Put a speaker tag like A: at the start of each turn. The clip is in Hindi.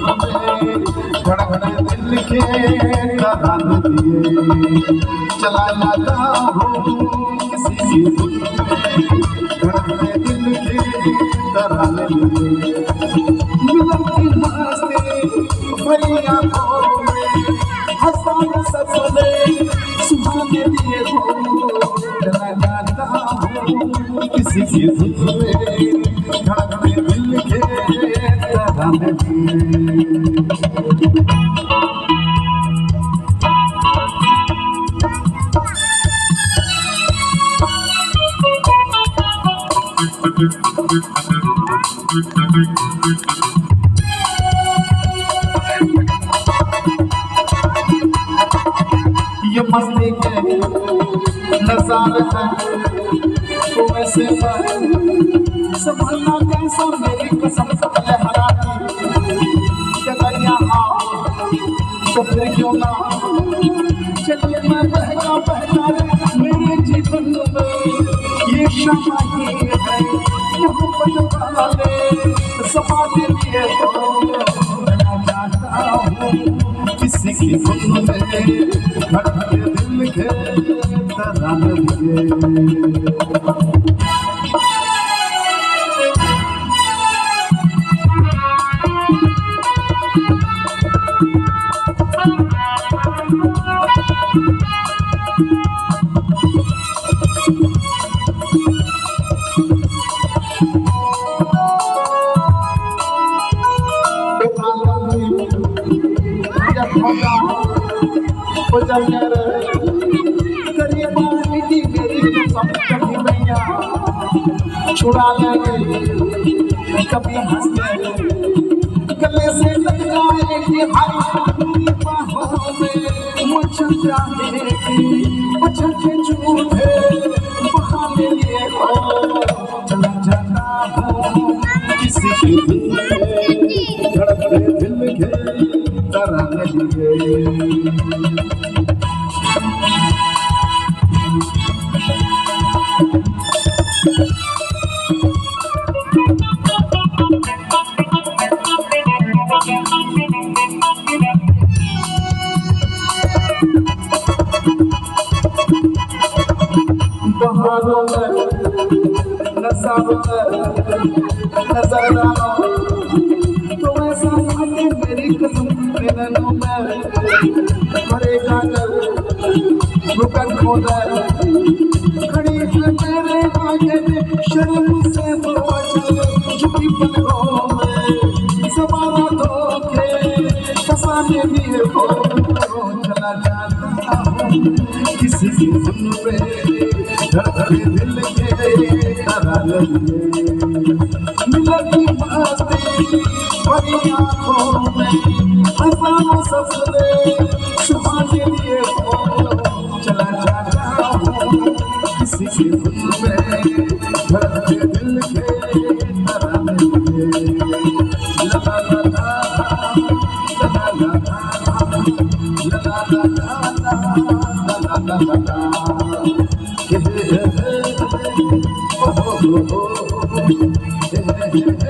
A: में धड़कने दिल के तराने दिए। चला जाता हूँ किसी की धुन में धड़कने दिल के तराने दिए। मिलन की मस्ती भरी आँखों में हंसाने सपने सुहाने दिए हो। चला जाता हूँ किसी की धुन में धड़कने दिल के तराने दिए। ये मस्ती के नजारे हैं तो ऐसे संभलना कैसा मेरी कसम लहरा अगर यहाँ तो फिर क्यों ना चलिए मैं बहता मेरे जीवन में ये क्षमा ही है मोहब्बत वाले समाने लिए मैं चाहता हूँ किसी की धुन में धड़कने दिल के तराने दिए। छुड़ा लेंगे कभी हंसते गले से लग जाएगी हरी बाहों में मुझे चाहेगी अच्छा झूठे बहाने लिए हो। चला जाता हूँ किसी की धड़कने दिल के तराने दिए। बहारों में नज़ारों में नजर डालो तो ऐसा माने मेरी कसम नैनों में भरे काजल रुकन खोदा खड़ी है मेरे आगे शर्म से बोझ झुकी पलकों में सवारा धोखे फसाने लिए हो। चला जाता हूँ किसी की धुन में धड़कने दिल के तराने दिए। मिलन की मस्ती भरी आँखों में हंसाने सपने सुहाने दिए हो। चला जाता हूँ किसी की धुन में धड़कने दिल के तराने दिए। ला ला ला ला ला ला ला ला ला oh, oh, oh, oh, oh, oh, oh, oh, oh, oh, oh, oh, oh, oh, oh, oh, oh, oh,